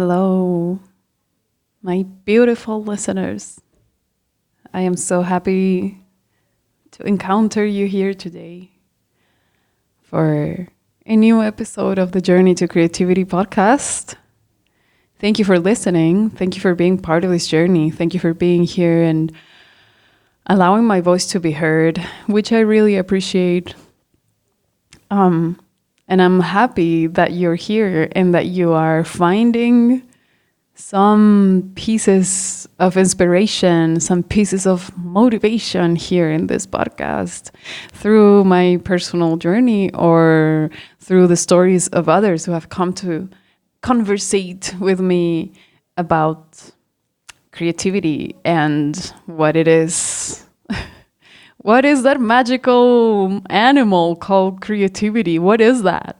Hello, my beautiful listeners. I am so happy to encounter you here today for a new episode of the Journey to Creativity podcast. Thank you for listening. Thank you for being part of this journey. Thank you for being here and allowing my voice to be heard, which I really appreciate. And I'm happy that you're here and that you are finding some pieces of inspiration, some pieces of motivation here in this podcast through my personal journey or through the stories of others who have come to conversate with me about creativity and what it is. What is that magical animal called creativity? What is that?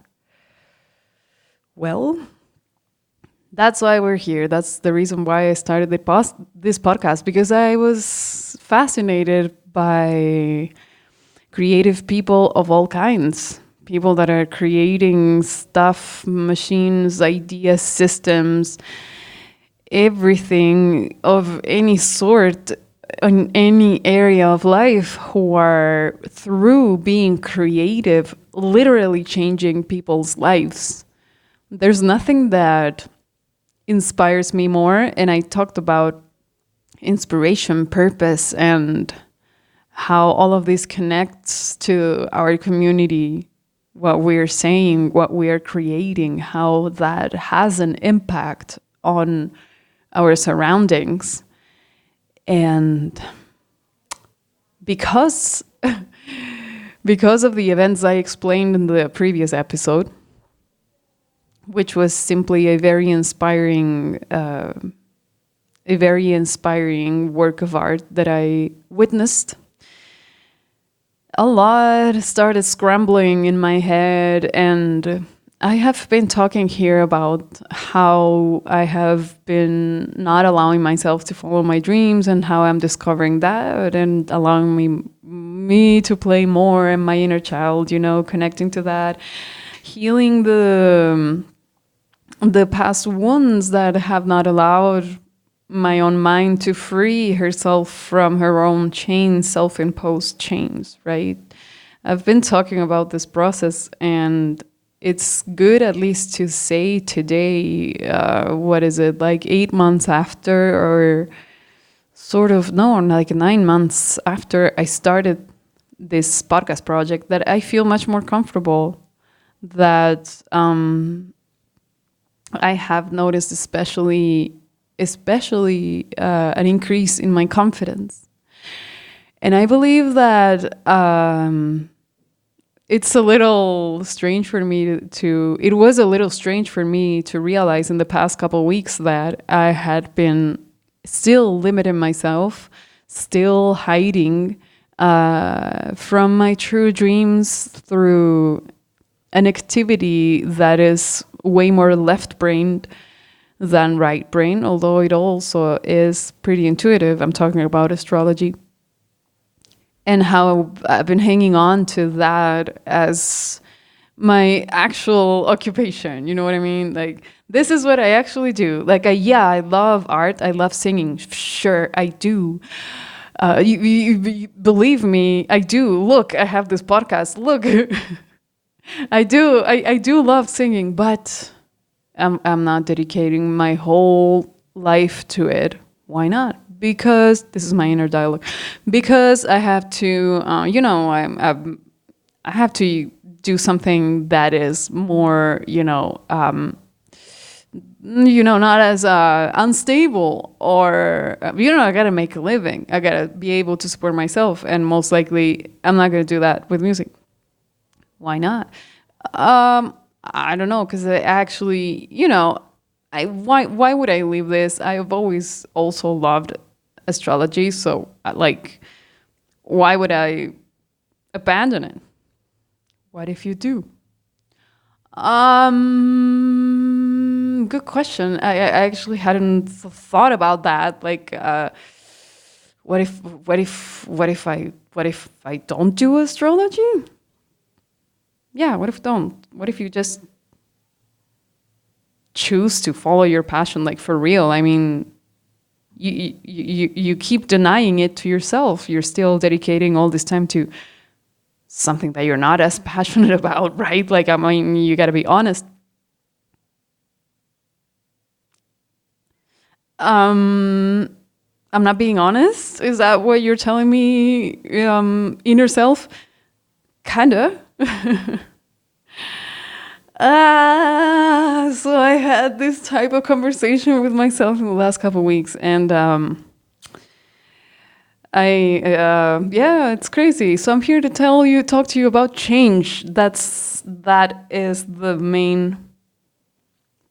Well, that's why we're here. That's the reason why I started this podcast, because I was fascinated by creative people of all kinds. People that are creating stuff, machines, ideas, systems, everything of any sort in any area of life who are, through being creative, literally changing people's lives. There's nothing that inspires me more. And I talked about inspiration, purpose, and how all of this connects to our community, what we're saying, what we are creating, how that has an impact on our surroundings. And because of the events I explained in the previous episode, which was simply a very inspiring work of art that I witnessed, a lot started scrambling in my head, and I have been talking here about how I have been not allowing myself to follow my dreams and how I'm discovering that and allowing me to play more in my inner child, connecting to that, healing the past wounds that have not allowed my own mind to free herself from her own chains, self-imposed chains, right? I've been talking about this process, and it's good at least to say today, what is it, like 8 months after, or sort of, no, like 9 months after I started this podcast project, that I feel much more comfortable, that I have noticed especially an increase in my confidence. And I believe that it was a little strange for me to realize in the past couple of weeks that I had been still limiting myself, still hiding from my true dreams through an activity that is way more left-brained than right-brain, although it also is pretty intuitive. I'm talking about astrology. And how I've been hanging on to that as my actual occupation. You know what I mean? Like, this is what I actually do. Like, I love art. I love singing. Sure, I do. You believe me, I do. Look, I have this podcast. Look, I do love singing, but I'm not dedicating my whole life to it. Why not? Because this is my inner dialogue. Because I have to, I have to do something that is more, not as unstable, or I gotta make a living. I gotta be able to support myself, and most likely, I'm not gonna do that with music. Why not? I don't know, because I actually, why would I leave this? I've always also loved astrology, so why would I abandon it? What if you do? Good question. I actually hadn't thought about that. Like, what if I don't do astrology? Yeah, what if don't? What if you just choose to follow your passion, like for real. I mean, you keep denying it to yourself. You're still dedicating all this time to something that you're not as passionate about, right? Like, I mean, you got to be honest. I'm not being honest. Is that what you're telling me? Inner self, kinda. So I had this type of conversation with myself in the last couple of weeks, and yeah, it's crazy. So I'm here to talk to you about change. That is the main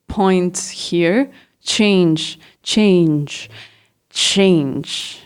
point here. Change, change, change.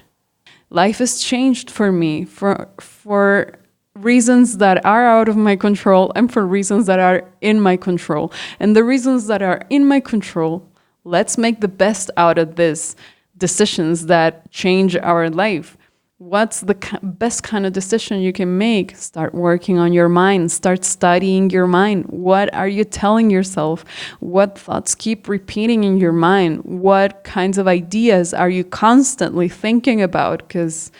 Life has changed for me for reasons that are out of my control and for reasons that are in my control. And the reasons that are in my control, let's make the best out of this decisions that change our life. What's the best kind of decision you can make? Start working on your mind. Start studying your mind. What are you telling yourself? What thoughts keep repeating in your mind? What kinds of ideas are you constantly thinking about? Because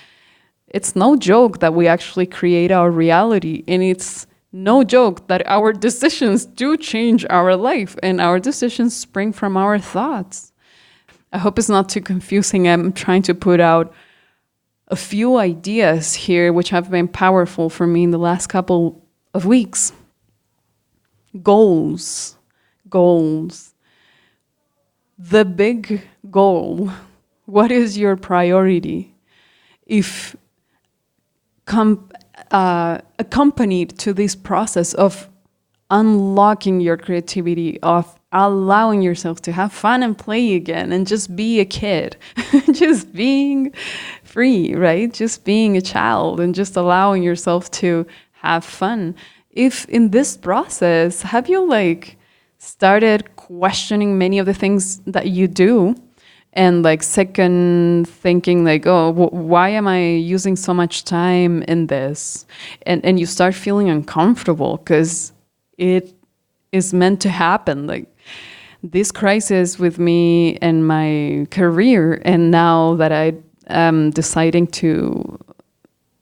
it's no joke that we actually create our reality. And it's no joke that our decisions do change our life. And our decisions spring from our thoughts. I hope it's not too confusing. I'm trying to put out a few ideas here which have been powerful for me in the last couple of weeks. Goals. The big goal. What is your priority? If accompanied to this process of unlocking your creativity, of allowing yourself to have fun and play again and just be a kid, just being free, right? Just being a child and just allowing yourself to have fun. If in this process, have you started questioning many of the things that you do and second thinking oh, why am I using so much time in this? And you start feeling uncomfortable because it is meant to happen. This crisis with me and my career, and now that I am deciding to,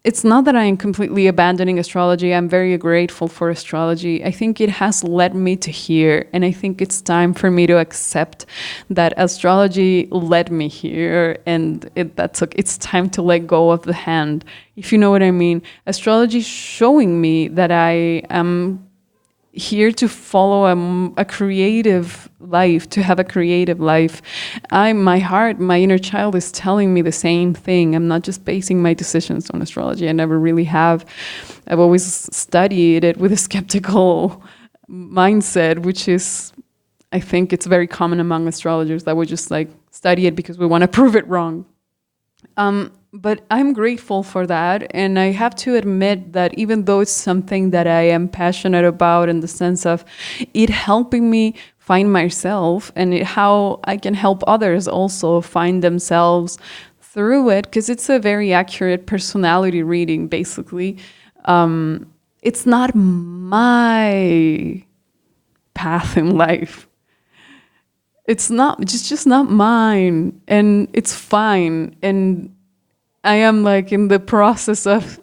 it's not that I am completely abandoning astrology. I'm very grateful for astrology. I think it has led me to here, and I think it's time for me to accept that astrology led me here, and it's time to let go of the hand, if you know what I mean. Astrology is showing me that I am here to follow a creative life, to have a creative life. My heart, my inner child is telling me the same thing. I'm not just basing my decisions on astrology. I never really have. I've always studied it with a skeptical mindset, which is, I think it's very common among astrologers that we just study it because we want to prove it wrong. But I'm grateful for that, and I have to admit that even though it's something that I am passionate about in the sense of it helping me find myself and how I can help others also find themselves through it, because it's a very accurate personality reading, basically. It's not my path in life. It's just not mine, and it's fine. And I am in the process of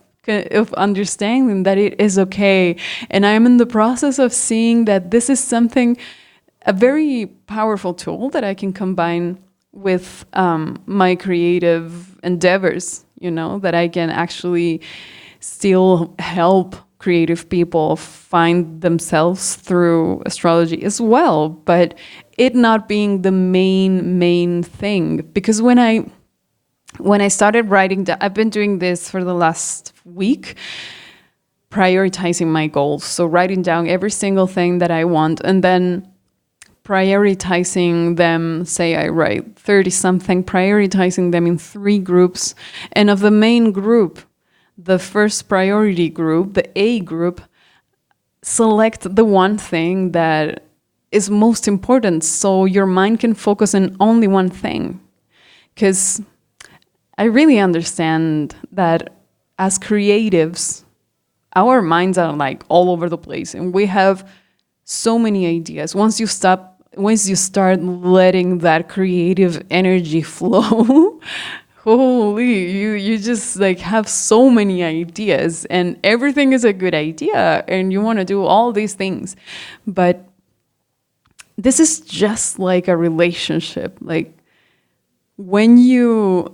understanding that it is okay. And I am in the process of seeing that this is a very powerful tool that I can combine with my creative endeavors, that I can actually still help creative people find themselves through astrology as well, but it not being the main thing. Because when I started writing, I've been doing this for the last week, prioritizing my goals. So writing down every single thing that I want and then prioritizing them. Say I write 30 something, prioritizing them in 3 groups. And of the main group, the first priority group, the A group, select the one thing that is most important so your mind can focus on only one thing. Because I really understand that as creatives, our minds are all over the place and we have so many ideas. Once you stop once you start letting that creative energy flow, holy, you just like have so many ideas, and everything is a good idea, and you want to do all these things. But this is just like a relationship. Like when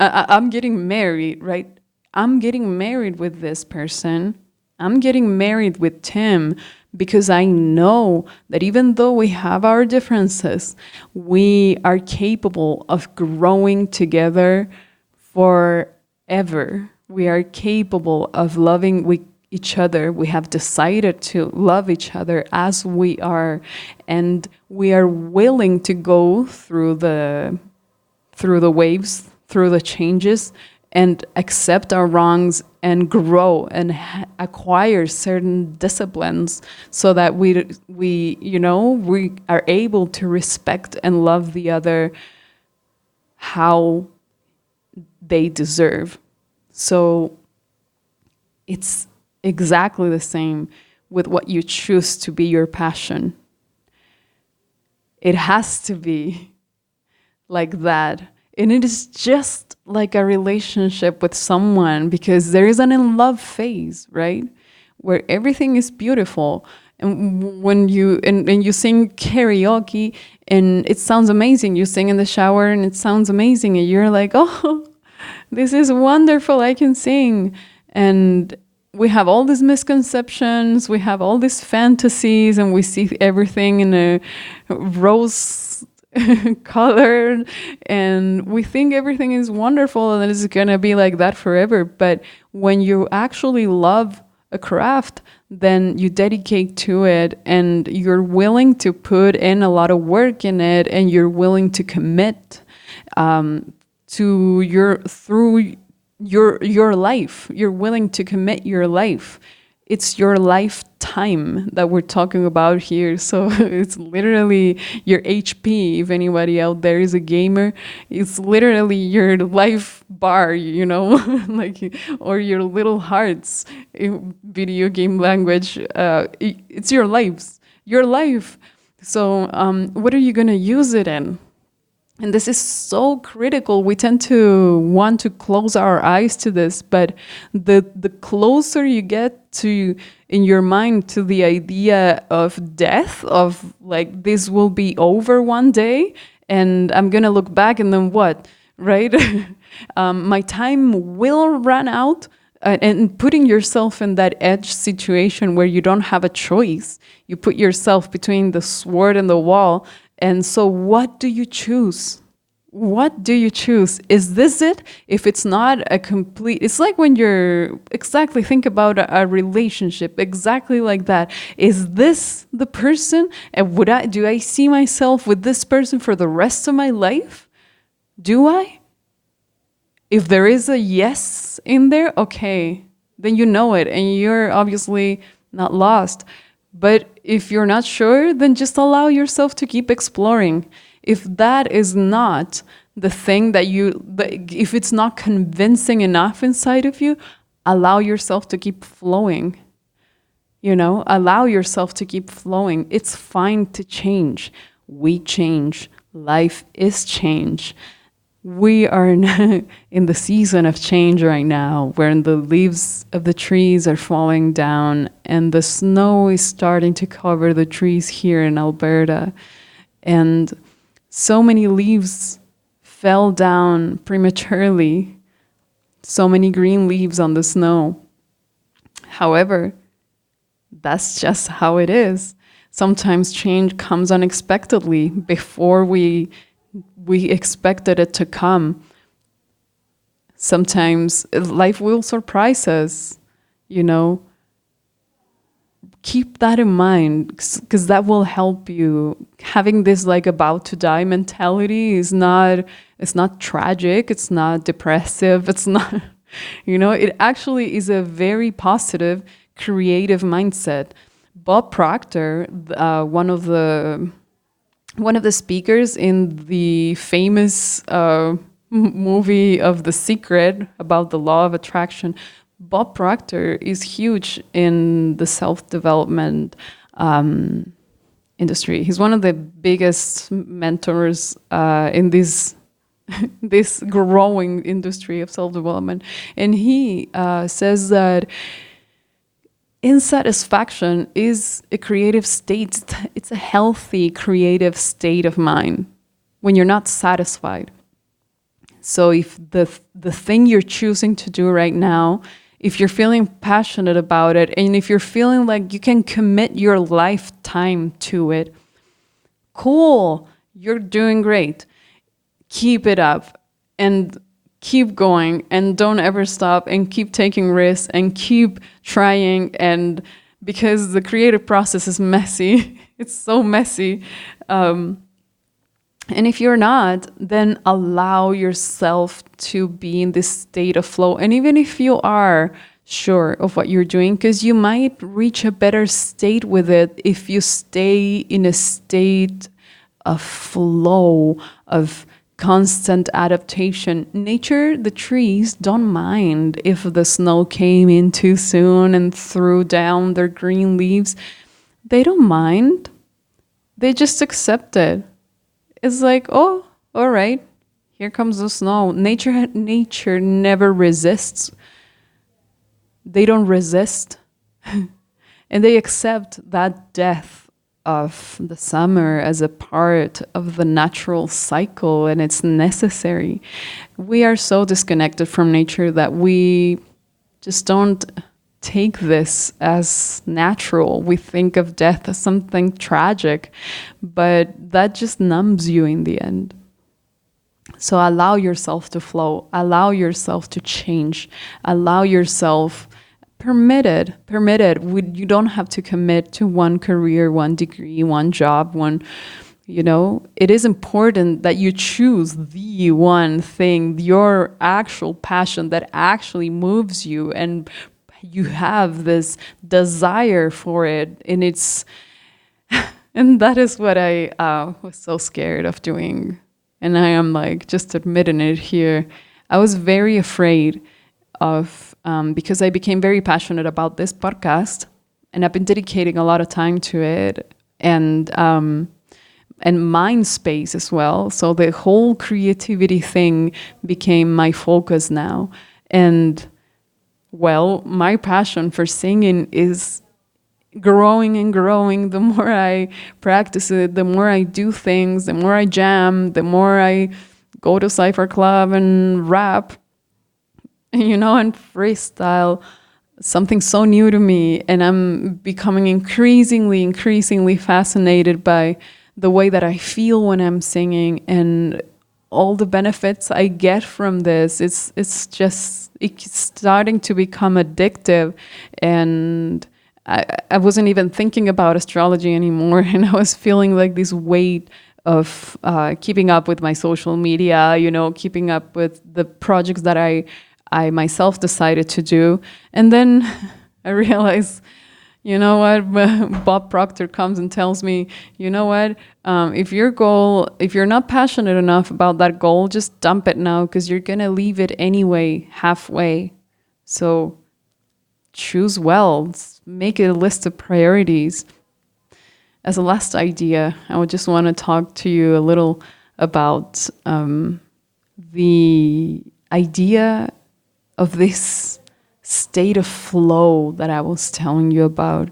I'm getting married, right? I'm getting married with this person. I'm getting married with Tim because I know that even though we have our differences, we are capable of growing together forever. We are capable of loving each other. We have decided to love each other as we are, and we are willing to go through the waves, through the changes, and accept our wrongs and grow and acquire certain disciplines so that we are able to respect and love the other how they deserve. So it's exactly the same with what you choose to be your passion. It has to be like that. And it is just like a relationship with someone, because there is an in love phase, right? Where everything is beautiful. And when you sing karaoke and it sounds amazing, you sing in the shower and it sounds amazing, and you're like, oh, this is wonderful, I can sing. And we have all these misconceptions, we have all these fantasies, and we see everything in a rose colored, and we think everything is wonderful and it's gonna be like that forever. But when you actually love a craft, then you dedicate to it, and you're willing to put in a lot of work in it, and you're willing to commit to your life. You're willing to commit your life. It's your lifetime that we're talking about here. So it's literally your HP. If anybody out there is a gamer, it's literally your life bar, like, or your little hearts in video game language. It's your life. So what are you going to use it in? And this is so critical. We tend to want to close our eyes to this, but the closer you get to, in your mind, to the idea of death, of like, this will be over one day, and I'm gonna look back, and then what, right? My time will run out. And putting yourself in that edge situation where you don't have a choice, you put yourself between the sword and the wall. And so what do you choose? What do you choose? Is this it? If it's not a complete, it's like when think about a relationship, exactly like that. Is this the person? And do I see myself with this person for the rest of my life? Do I? If there is a yes in there, okay, then you know it, and you're obviously not lost. But if you're not sure, then just allow yourself to keep exploring. If that is not the thing if it's not convincing enough inside of you, allow yourself to keep flowing. Allow yourself to keep flowing. It's fine to change. We change. Life is change. We are in the season of change right now, where the leaves of the trees are falling down and the snow is starting to cover the trees here in Alberta. And so many leaves fell down prematurely, so many green leaves on the snow. However, that's just how it is. Sometimes change comes unexpectedly before we expected it to come. Sometimes life will surprise us, Keep that in mind, because that will help you. Having this like about to die mentality it's not tragic, it's not depressive, it's not, it actually is a very positive, creative mindset. Bob Proctor, one of the speakers in the famous movie of The Secret about the law of attraction, Bob Proctor is huge in the self-development industry. He's one of the biggest mentors in this growing industry of self-development. And he says that insatisfaction is a creative state. It's a healthy creative state of mind when you're not satisfied. So if the thing you're choosing to do right now, if you're feeling passionate about it, and if you're feeling like you can commit your lifetime to it, cool, you're doing great. Keep it up and keep going, and don't ever stop, and keep taking risks and keep trying. And because the creative process is messy, it's so messy. And if you're not, then allow yourself to be in this state of flow. And even if you are sure of what you're doing, because you might reach a better state with it if you stay in a state of flow, of constant adaptation. Nature, the trees, don't mind if the snow came in too soon and threw down their green leaves. They don't mind. They just accept it. It's like, oh, all right, here comes the snow. Nature never resists. They don't resist. And they accept that death of the summer as a part of the natural cycle, and it's necessary. We are so disconnected from nature that we just don't take this as natural. We think of death as something tragic, but that just numbs you in the end. So allow yourself to flow, allow yourself to change, allow yourself, permit it. You don't have to commit to one career, one degree, one job, it is important that you choose the one thing, your actual passion that actually moves you, and you have this desire for it. And and that is what I was so scared of doing. And I am like just admitting it here. I was very afraid of, because I became very passionate about this podcast, and I've been dedicating a lot of time to it, and mind space as well. So the whole creativity thing became my focus now. And well, my passion for singing is growing and growing. The more I practice it, the more I do things, the more I jam, the more I go to Cypher Club and rap, and freestyle, something so new to me. And I'm becoming increasingly fascinated by the way that I feel when I'm singing and all the benefits I get from this. It's starting to become addictive, and I wasn't even thinking about astrology anymore, and I was feeling like this weight of keeping up with my social media, keeping up with the projects that I myself decided to do. And then I realized, Bob Proctor comes and tells me, if you're not passionate enough about that goal, just dump it now, because you're going to leave it anyway halfway. So choose well, make a list of priorities. As a last idea, I would just want to talk to you a little about the idea of this state of flow that I was telling you about,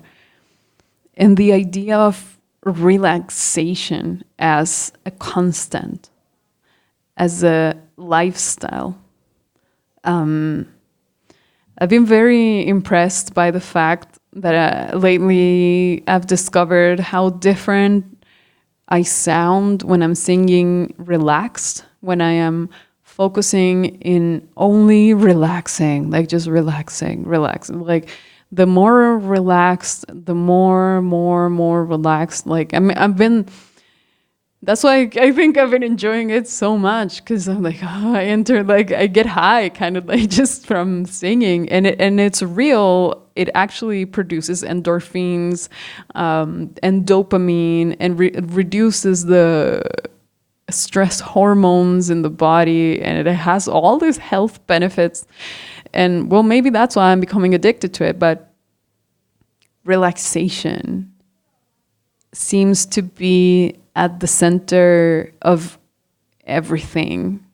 and the idea of relaxation as a constant, as a lifestyle. I've been very impressed by the fact that lately I've discovered how different I sound when I'm singing relaxed, when I am focusing in only relaxing, like just relaxing. Like the more relaxed, the more relaxed. Like that's why I think I've been enjoying it so much, because I'm like, I get high kind of like just from singing, and it's real. It actually produces endorphins and dopamine, and reduces the stress hormones in the body, and it has all these health benefits. And well, maybe that's why I'm becoming addicted to it. But relaxation seems to be at the center of everything.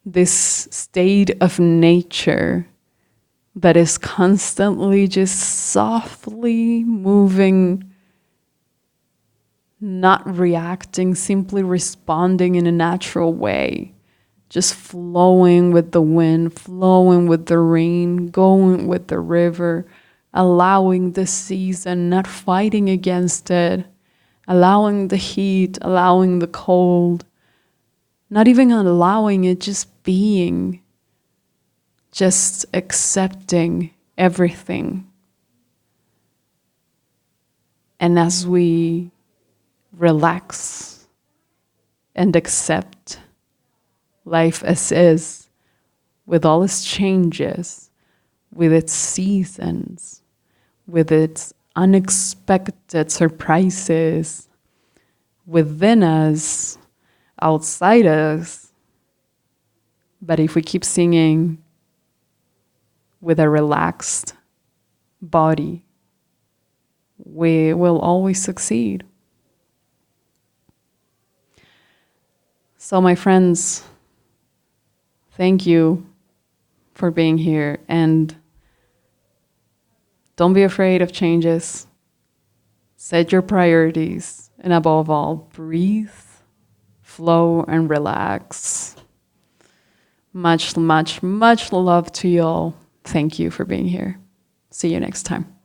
This state of nature that is constantly just softly moving, not reacting, simply responding in a natural way, just flowing with the wind, flowing with the rain, going with the river, allowing the season, not fighting against it, allowing the heat, allowing the cold, not even allowing it, just being, just accepting everything. And as we relax and accept life as is, with all its changes, with its seasons, with its unexpected surprises within us, outside us. But if we keep singing with a relaxed body, we will always succeed. So, my friends, thank you for being here, and don't be afraid of changes. Set your priorities, and above all, breathe, flow, and relax. Much, much, much love to you all. Thank you for being here. See you next time.